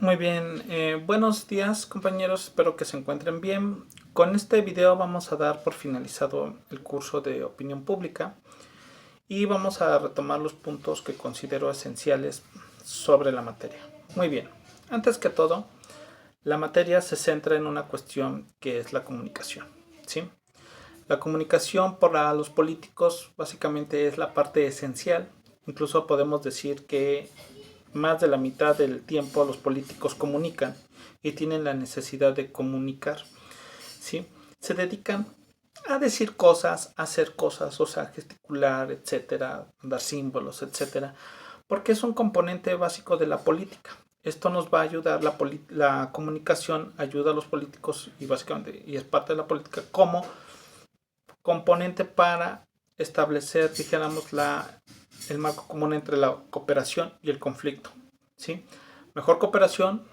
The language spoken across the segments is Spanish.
Muy bien, buenos días compañeros, espero que se encuentren bien. Con este video vamos a dar por finalizado el curso de opinión pública y vamos a retomar los puntos que considero esenciales sobre la materia. Muy bien, antes que todo, la materia se centra en una cuestión que es la comunicación, ¿sí? La comunicación para los políticos básicamente es la parte esencial. Incluso podemos decir que más de la mitad del tiempo los políticos comunican y tienen la necesidad de comunicar, ¿sí? Se dedican a decir cosas, a hacer cosas, o sea, gesticular, etcétera, dar símbolos, etcétera, porque es un componente básico de la política. Esto nos va a ayudar, la comunicación ayuda a los políticos y básicamente, y es parte de la política como componente para establecer, dijéramos, el marco común entre la cooperación y el conflicto, ¿sí? Mejor cooperación,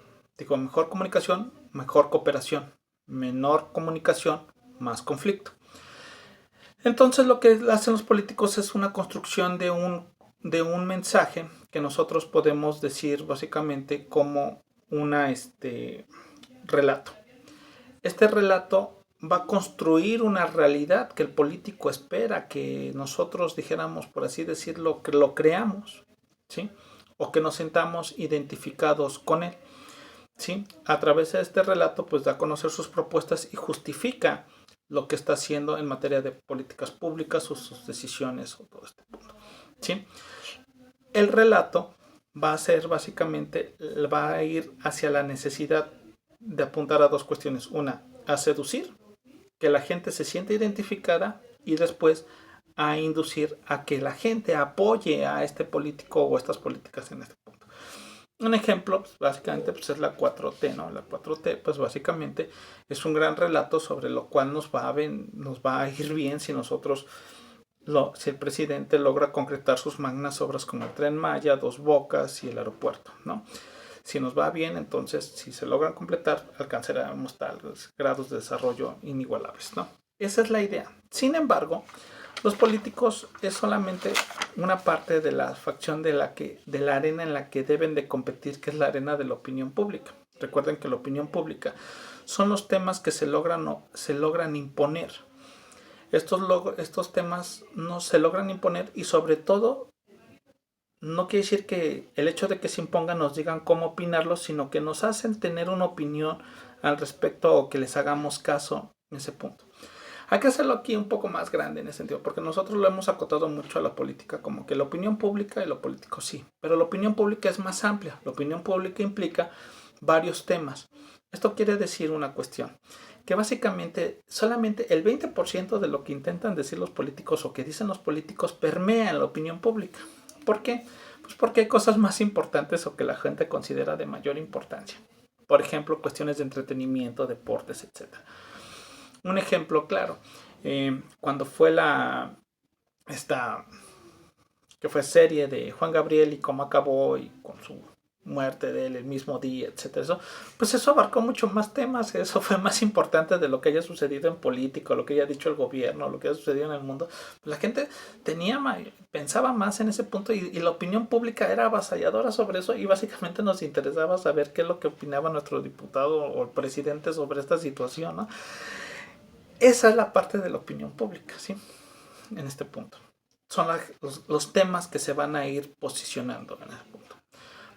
mejor comunicación, mejor cooperación. Menor comunicación, más conflicto. Entonces lo que hacen los políticos es una construcción de un mensaje que nosotros podemos decir básicamente como una relato. Este relato va a construir una realidad que el político espera que nosotros dijéramos, por así decirlo, que lo creamos, ¿sí? O que nos sentamos identificados con él, ¿sí? A través de este relato, pues da a conocer sus propuestas y justifica lo que está haciendo en materia de políticas públicas o sus decisiones o todo este punto, ¿sí? El relato va a ser básicamente, va a ir hacia la necesidad de apuntar a dos cuestiones. Una, a seducir, que la gente se siente identificada, y después a inducir a que la gente apoye a este político o estas políticas en este punto. Un ejemplo, pues, básicamente, pues, es la 4T, ¿no? La 4T, pues básicamente es un gran relato sobre lo cual nos va a ir bien si nosotros, si el presidente logra concretar sus magnas obras como el Tren Maya, Dos Bocas y el aeropuerto, ¿no? Si nos va bien, entonces, si se logran completar, alcanzaremos tales grados de desarrollo inigualables, ¿no? Esa es la idea. Sin embargo, los políticos es solamente una parte de la facción de la arena en la que deben de competir, que es la arena de la opinión pública. Recuerden que la opinión pública son los temas que se logran imponer. Estos temas no se logran imponer, y sobre todo no quiere decir que el hecho de que se impongan nos digan cómo opinarlo, sino que nos hacen tener una opinión al respecto o que les hagamos caso en ese punto. Hay que hacerlo aquí un poco más grande en ese sentido, porque nosotros lo hemos acotado mucho a la política, como que la opinión pública y lo político sí, pero la opinión pública es más amplia. La opinión pública implica varios temas. Esto quiere decir una cuestión, que básicamente solamente el 20% de lo que intentan decir los políticos o que dicen los políticos permea en la opinión pública. ¿Por qué? Pues porque hay cosas más importantes o que la gente considera de mayor importancia. Por ejemplo, cuestiones de entretenimiento, deportes, etc. Un ejemplo claro, cuando fue esta que fue serie de Juan Gabriel y cómo acabó y con su muerte de él el mismo día, etcétera, pues eso abarcó mucho más temas. Eso fue más importante de lo que haya sucedido en política, lo que haya dicho el gobierno, lo que haya sucedido en el mundo. La gente pensaba más en ese punto, y la opinión pública era avasalladora sobre eso, y básicamente nos interesaba saber qué es lo que opinaba nuestro diputado o el presidente sobre esta situación, ¿no? Esa es la parte de la opinión pública, ¿sí? En este punto. Son los temas que se van a ir posicionando en ese punto.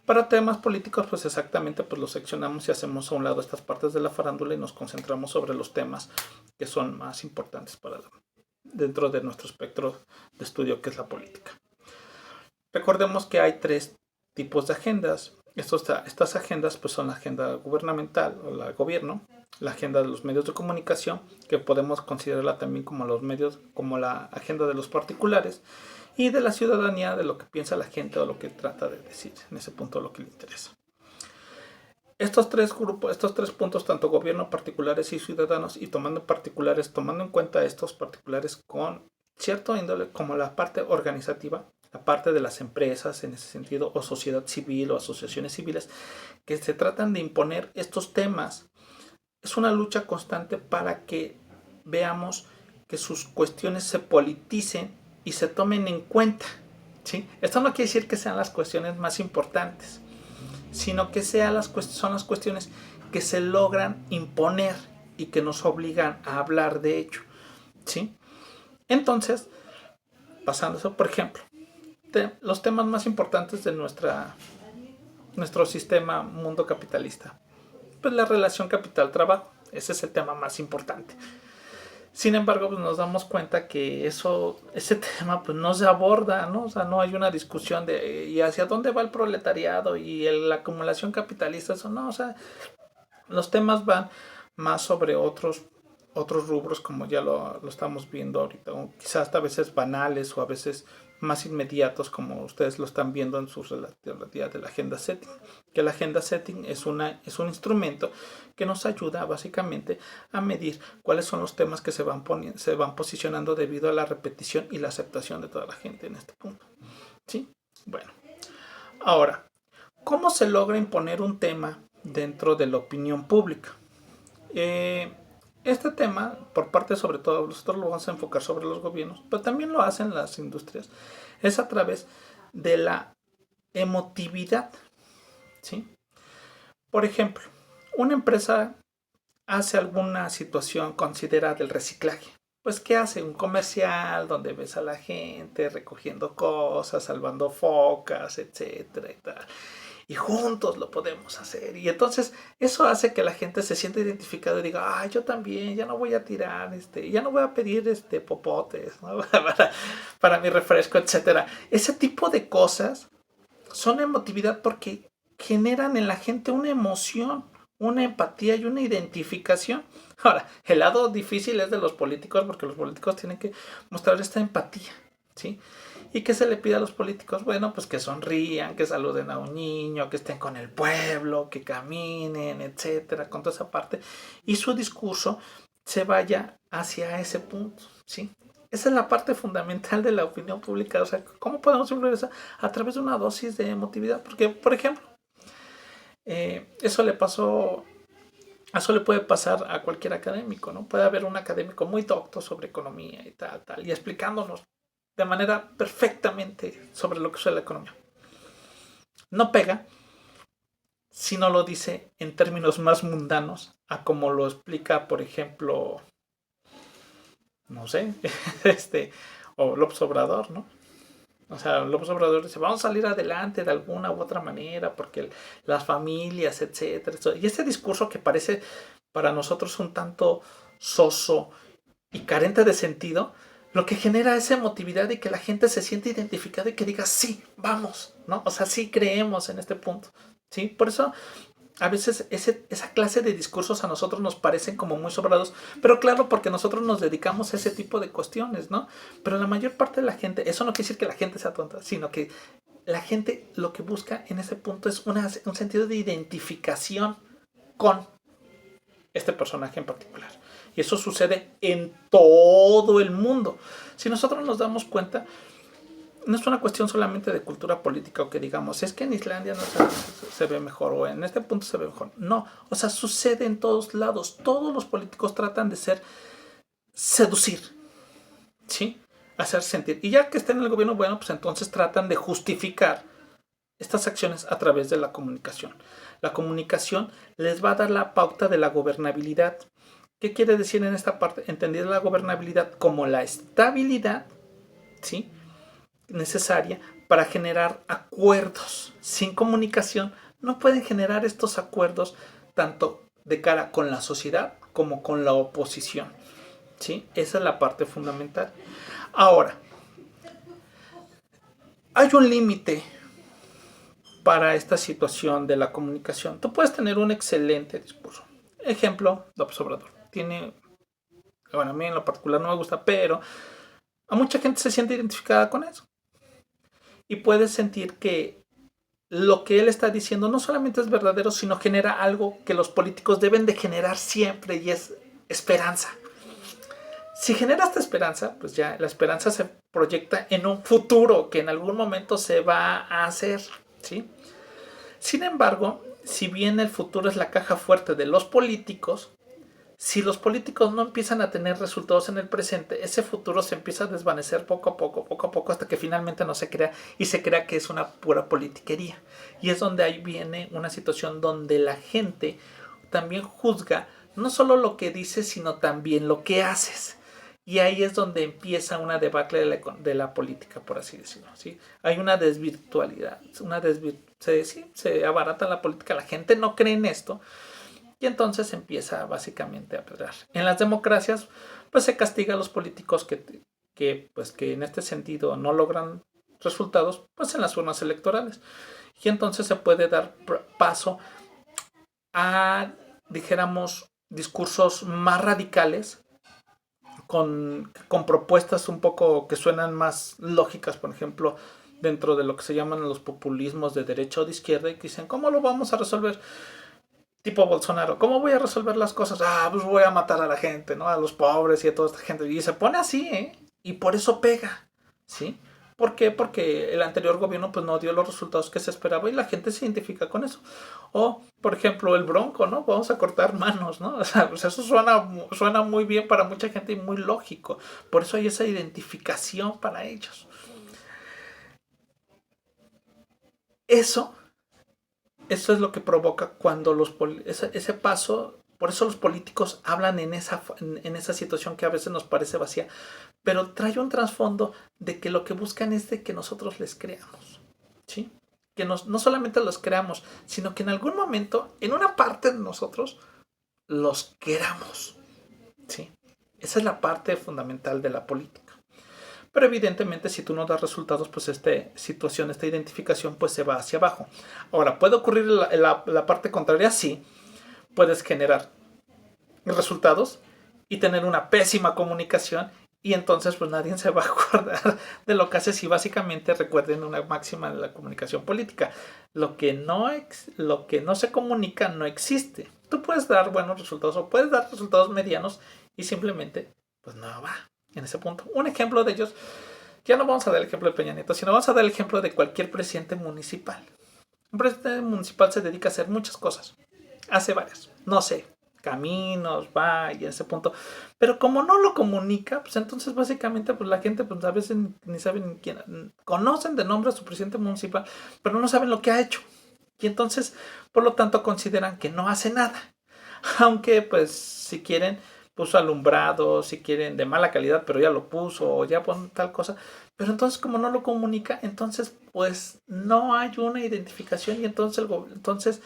Para temas políticos, pues exactamente, pues los seccionamos y hacemos a un lado estas partes de la farándula y nos concentramos sobre los temas que son más importantes dentro de nuestro espectro de estudio, que es la política. Recordemos que hay tres tipos de agendas. Estas agendas pues son la agenda gubernamental o la gobierno, la agenda de los medios de comunicación, que podemos considerarla también como los medios, como la agenda de los particulares, y de la ciudadanía, de lo que piensa la gente o lo que trata de decir, en ese punto lo que le interesa. Estos tres puntos, tanto gobierno, particulares y ciudadanos, y tomando en cuenta estos particulares con cierto índole, como la parte organizativa, la parte de las empresas en ese sentido, o sociedad civil o asociaciones civiles, que se tratan de imponer estos temas. Es una lucha constante para que veamos que sus cuestiones se politicen y se tomen en cuenta, ¿sí? Esto no quiere decir que sean las cuestiones más importantes, sino que son las cuestiones que se logran imponer y que nos obligan a hablar de ello, ¿sí? Entonces, pasando eso, por ejemplo, los temas más importantes de nuestro sistema mundo capitalista, pues la relación capital-trabajo, ese es el tema más importante. Sin embargo, pues nos damos cuenta que ese tema pues no se aborda, ¿no? O sea, no hay una discusión de y hacia dónde va el proletariado y la acumulación capitalista, eso no, o sea, los temas van más sobre otros rubros, como ya lo estamos viendo ahorita, o quizás hasta a veces banales o a veces más inmediatos, como ustedes lo están viendo en sus relativas de la agenda setting, que la agenda setting es un instrumento que nos ayuda básicamente a medir cuáles son los temas que se van posicionando debido a la repetición y la aceptación de toda la gente en este punto, ¿sí? Bueno, ahora, ¿cómo se logra imponer un tema dentro de la opinión pública? Este tema, por parte sobre todo, nosotros lo vamos a enfocar sobre los gobiernos, pero también lo hacen las industrias, es a través de la emotividad, ¿sí? Por ejemplo, una empresa hace alguna situación considerada del reciclaje. Pues, ¿qué hace? Un comercial donde ves a la gente recogiendo cosas, salvando focas, etcétera, y tal. Y juntos lo podemos hacer. Y entonces eso hace que la gente se sienta identificada y diga, yo también, ya no voy a tirar, ya no voy a pedir popotes, ¿no? para mi refresco, etcétera. Ese tipo de cosas son emotividad porque generan en la gente una emoción, una empatía y una identificación. Ahora, el lado difícil es de los políticos porque los políticos tienen que mostrar esta empatía, ¿sí? ¿Y qué se le pide a los políticos? Bueno, pues que sonrían, que saluden a un niño, que estén con el pueblo, que caminen, etcétera, con toda esa parte. Y su discurso se vaya hacia ese punto, ¿sí? Esa es la parte fundamental de la opinión pública. O sea, ¿cómo podemos influir eso? A través de una dosis de emotividad. Porque, por ejemplo, eso le puede pasar a cualquier académico, ¿no? Puede haber un académico muy docto sobre economía y tal, y explicándonos de manera perfectamente sobre lo que es la economía. No pega si no lo dice en términos más mundanos a como lo explica, por ejemplo, no sé, o López Obrador, ¿no? O sea, López Obrador dice, vamos a salir adelante de alguna u otra manera porque las familias, etcétera. Y ese discurso que parece para nosotros un tanto soso y carente de sentido, lo que genera esa emotividad y que la gente se siente identificada y que diga, sí, vamos, ¿no? O sea, sí creemos en este punto, ¿sí? Por eso a veces esa clase de discursos a nosotros nos parecen como muy sobrados, pero claro, porque nosotros nos dedicamos a ese tipo de cuestiones, ¿no? Pero la mayor parte de la gente, eso no quiere decir que la gente sea tonta, sino que la gente lo que busca en ese punto es un sentido de identificación con este personaje en particular. Y eso sucede en todo el mundo. Si nosotros nos damos cuenta, no es una cuestión solamente de cultura política o que digamos, es que en Islandia no se ve mejor o en este punto se ve mejor. No, o sea, sucede en todos lados. Todos los políticos tratan de seducir, ¿sí? Hacer sentir. Y ya que estén en el gobierno, bueno, pues entonces tratan de justificar estas acciones a través de la comunicación. La comunicación les va a dar la pauta de la gobernabilidad. ¿Qué quiere decir en esta parte? Entender la gobernabilidad como la estabilidad, ¿sí?, necesaria para generar acuerdos. Sin comunicación no pueden generar estos acuerdos tanto de cara con la sociedad como con la oposición, ¿sí? Esa es la parte fundamental. Ahora, hay un límite para esta situación de la comunicación. Tú puedes tener un excelente discurso. Ejemplo, López Obrador. Bueno, a mí en lo particular no me gusta, pero a mucha gente se siente identificada con eso. Y puedes sentir que lo que él está diciendo no solamente es verdadero, sino genera algo que los políticos deben de generar siempre, y es esperanza. Si genera esta esperanza, pues ya la esperanza se proyecta en un futuro que en algún momento se va a hacer, ¿sí? Sin embargo, si bien el futuro es la caja fuerte de los políticos, si los políticos no empiezan a tener resultados en el presente, ese futuro se empieza a desvanecer poco a poco, hasta que finalmente no se crea y se crea que es una pura politiquería. Y es donde ahí viene una situación donde la gente también juzga no solo lo que dices, sino también lo que haces. Y ahí es donde empieza una debacle de la política, por así decirlo. ¿Sí? Hay una desvirtualidad, se abarata la política, la gente no cree en esto. Y entonces empieza básicamente a pedrar. En las democracias, pues se castiga a los políticos que en este sentido no logran resultados, pues en las urnas electorales. Y entonces se puede dar paso a, dijéramos, discursos más radicales, con propuestas un poco que suenan más lógicas, por ejemplo, dentro de lo que se llaman los populismos de derecha o de izquierda, y que dicen, ¿cómo lo vamos a resolver? Tipo Bolsonaro, ¿cómo voy a resolver las cosas? Pues voy a matar a la gente, ¿no? A los pobres y a toda esta gente. Y se pone así, ¿eh? Y por eso pega, ¿sí? ¿Por qué? Porque el anterior gobierno pues no dio los resultados que se esperaba y la gente se identifica con eso. O, por ejemplo, el Bronco, ¿no? Vamos a cortar manos, ¿no? O sea, pues eso suena muy bien para mucha gente y muy lógico. Por eso hay esa identificación para ellos. Eso es lo que provoca cuando ese paso. Por eso los políticos hablan en esa situación que a veces nos parece vacía, pero trae un trasfondo de que lo que buscan es de que nosotros les creamos, ¿sí? Que no solamente los creamos, sino que en algún momento, en una parte de nosotros, los queramos, ¿sí? Esa es la parte fundamental de la política. Pero evidentemente si tú no das resultados, pues esta identificación pues se va hacia abajo. Ahora, ¿puede ocurrir la parte contraria? Sí. Puedes generar resultados y tener una pésima comunicación y entonces pues nadie se va a acordar de lo que haces y básicamente recuerden una máxima de la comunicación política. Lo que no se comunica no existe. Tú puedes dar buenos resultados o puedes dar resultados medianos y simplemente pues no va en ese punto. Un ejemplo de ellos, ya no vamos a dar el ejemplo de Peña Nieto, sino vamos a dar el ejemplo de cualquier presidente municipal. Un presidente municipal se dedica a hacer muchas cosas. Hace varias. No sé, caminos, va y a ese punto. Pero como no lo comunica, pues entonces básicamente pues la gente pues a veces ni saben quién. Conocen de nombre a su presidente municipal, pero no saben lo que ha hecho. Y entonces, por lo tanto, consideran que no hace nada. Aunque pues si quieren, puso alumbrado, si quieren de mala calidad, pero ya lo puso, o ya pone tal cosa. Pero entonces como no lo comunica, entonces pues no hay una identificación y entonces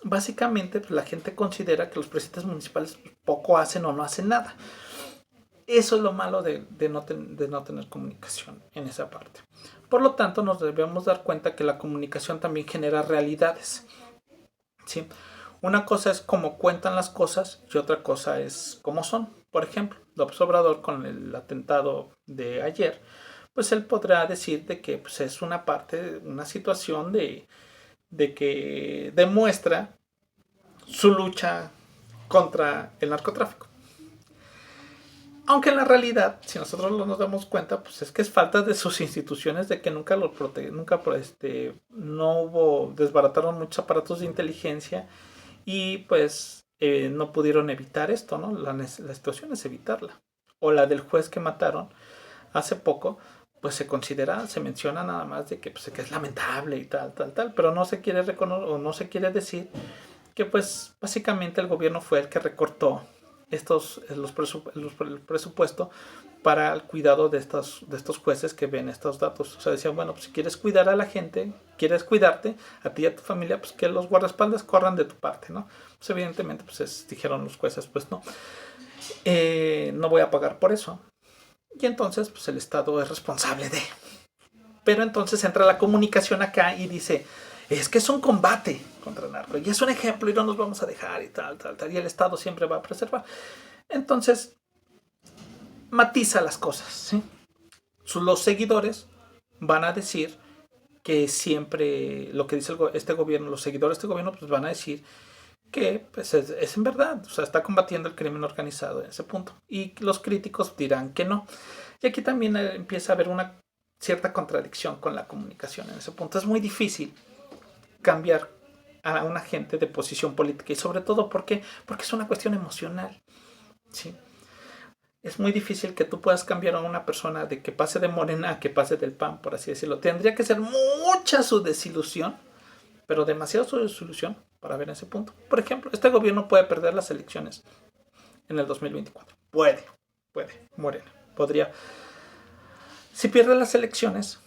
básicamente pues, la gente considera que los presidentes municipales poco hacen o no hacen nada. Eso es lo malo de no tener comunicación en esa parte. Por lo tanto, nos debemos dar cuenta que la comunicación también genera realidades, ¿sí? Una cosa es cómo cuentan las cosas y otra cosa es cómo son. Por ejemplo, López Obrador con el atentado de ayer, pues él podrá decir de que pues, es una parte, una situación de que demuestra su lucha contra el narcotráfico. Aunque en la realidad, si nosotros nos damos cuenta, pues es que es falta de sus instituciones, de que nunca lo no hubo, desbarataron muchos aparatos de inteligencia y pues no pudieron evitar esto, ¿no? La situación es evitarla. O la del juez que mataron hace poco, pues se menciona nada más de que, pues, que es lamentable y tal, pero no se quiere reconocer o no se quiere decir que pues básicamente el gobierno fue el que recortó el presupuesto para el cuidado de estos jueces que ven estos datos. O sea, decían, bueno, pues si quieres cuidar a la gente, quieres cuidarte a ti y a tu familia, pues que los guardaespaldas corran de tu parte, ¿no? Pues evidentemente, pues dijeron los jueces, pues no, no voy a pagar por eso. Y entonces, pues el Estado es responsable de. Pero entonces entra la comunicación acá y dice, es que es un combate contra el narco y es un ejemplo y no nos vamos a dejar y tal, y el Estado siempre va a preservar. Entonces, matiza las cosas, ¿sí? Los seguidores van a decir que siempre lo que dice este gobierno, los seguidores de este gobierno, pues van a decir que pues es en verdad, o sea, está combatiendo el crimen organizado en ese punto. Y los críticos dirán que no. Y aquí también empieza a haber una cierta contradicción con la comunicación en ese punto. Es muy difícil cambiar a una gente de posición política y sobre todo porque es una cuestión emocional. ¿sí? Es muy difícil que tú puedas cambiar a una persona de que pase de Morena a que pase del PAN, por así decirlo. Tendría que ser mucha su desilusión, pero demasiado su desilusión para ver ese punto. Por ejemplo, este gobierno puede perder las elecciones en el 2024. Puede, Morena. Podría. Si pierde las elecciones,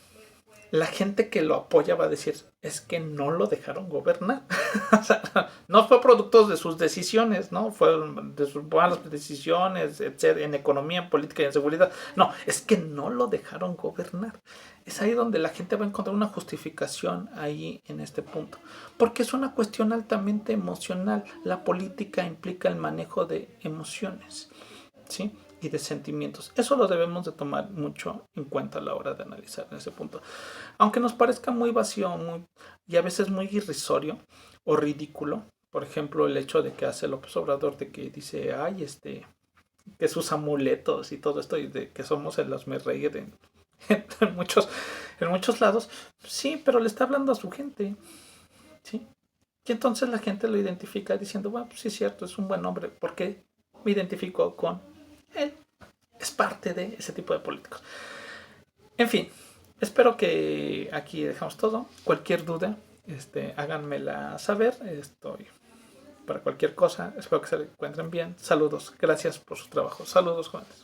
la gente que lo apoya va a decir, es que no lo dejaron gobernar. O sea, no fue producto de sus decisiones, ¿no? Fue de sus malas decisiones, etc., en economía, en política y en seguridad. No, es que no lo dejaron gobernar. Es ahí donde la gente va a encontrar una justificación ahí en este punto. Porque es una cuestión altamente emocional. La política implica el manejo de emociones, ¿sí? Y de sentimientos. Eso lo debemos de tomar mucho en cuenta a la hora de analizar en ese punto. Aunque nos parezca muy vacío y a veces muy irrisorio o ridículo, por ejemplo, el hecho de que hace López Obrador de que dice, ay, que sus amuletos y todo esto, y de que somos el hazmerreír en muchos lados, sí, pero le está hablando a su gente, ¿sí? Y entonces la gente lo identifica diciendo, bueno, pues sí es cierto, es un buen hombre, porque me identifico con él. Es parte de ese tipo de políticos. En fin, espero que aquí dejamos todo. Cualquier duda, háganmela saber. Estoy para cualquier cosa. Espero que se encuentren bien. Saludos. Gracias por su trabajo. Saludos, jóvenes.